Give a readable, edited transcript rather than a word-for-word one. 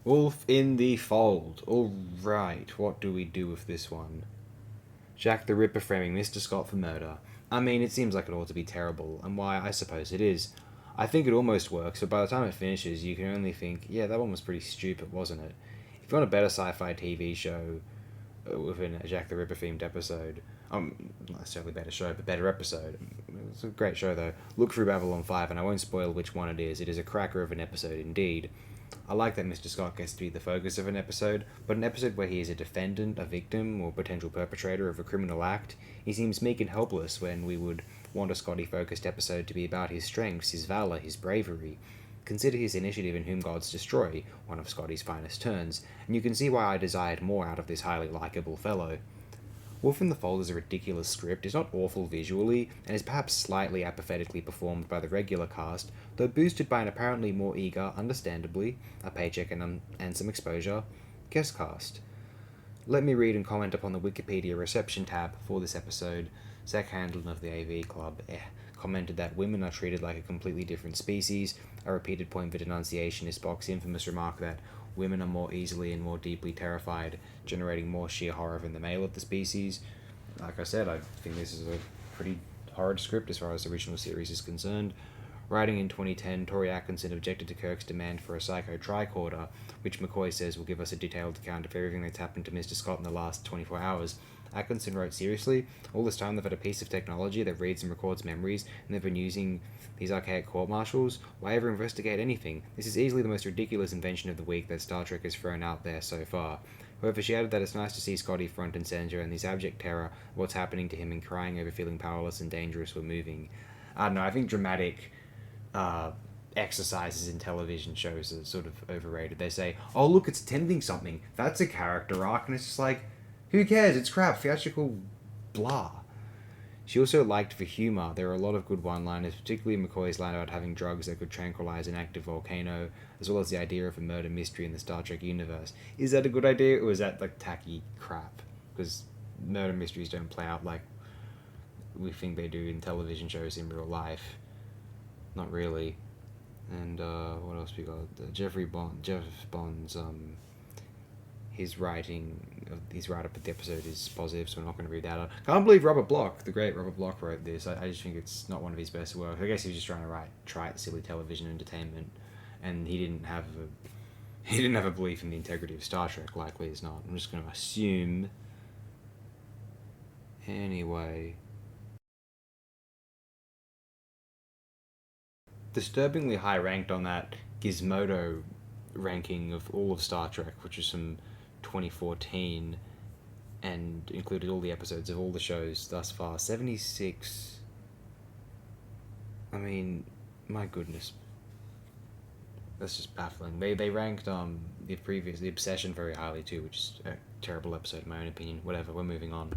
Wolf in the Fold. Alright, what do we do with this one? Jack the Ripper framing Mr. Scott for murder. I mean, it seems like it ought to be terrible, and why, I suppose it is. I think it almost works, but by the time it finishes, you can only think, yeah, that one was pretty stupid, wasn't it? If you want a better sci-fi TV show within a Jack the Ripper themed episode, not necessarily better show, but better episode. It's a great show though. Look through Babylon 5, and I won't spoil which one it is. It is a cracker of an episode indeed. I like that Mr. Scott gets to be the focus of an episode, but an episode where he is a defendant, a victim, or potential perpetrator of a criminal act, he seems meek and helpless when we would want a Scotty-focused episode to be about his strengths, his valour, his bravery. Consider his initiative in Whom Gods Destroy, one of Scotty's finest turns, and you can see why I desired more out of this highly likeable fellow. Wolf in the Fold is a ridiculous script, is not awful visually, and is perhaps slightly apathetically performed by the regular cast, though boosted by an apparently more eager, understandably, a paycheck and some exposure, guest cast. Let me read and comment upon the Wikipedia reception tab for this episode. Zach Handlin of the AV Club commented that women are treated like a completely different species, a repeated point that enunciation is Spock's infamous remark that women are more easily and more deeply terrified, generating more sheer horror than the male of the species. Like I said, I think this is a pretty horrid script as far as the original series is concerned. Writing in 2010, Tori Atkinson objected to Kirk's demand for a psycho tricorder, which McCoy says will give us a detailed account of everything that's happened to Mr. Scott in the last 24 hours. Atkinson wrote, seriously? All this time they've had a piece of technology that reads and records memories, and they've been using these archaic court-martials? Why ever investigate anything? This is easily the most ridiculous invention of the week that Star Trek has thrown out there so far. However, she added that it's nice to see Scotty front and center, and this abject terror of what's happening to him and crying over feeling powerless and dangerous were moving. I don't know, I think dramatic exercises in television shows are sort of overrated. They say, oh look, it's attempting something. That's a character arc, and it's just like, who cares? It's crap. Theatrical blah. She also liked the humour. There are a lot of good one-liners, particularly McCoy's line about having drugs that could tranquilize an active volcano, as well as the idea of a murder mystery in the Star Trek universe. Is that a good idea, or is that like tacky crap? Because murder mysteries don't play out like we think they do in television shows in real life. Not really. And what else we got? Jeff Bond's his write-up of the episode is positive, so we're not going to read that out. Can't believe Robert Bloch, the great Robert Bloch, wrote this. I just think it's not one of his best work. I guess he was just trying to write trite, silly television entertainment, and he didn't have a belief in the integrity of Star Trek. Likely is not. I'm just going to assume. Anyway, disturbingly high ranked on that Gizmodo ranking of all of Star Trek, which is from 2014 and included all the episodes of all the shows thus far. 76. I mean, my goodness. That's just baffling. They ranked the Obsession very highly too, which is a terrible episode in my own opinion. Whatever, we're moving on.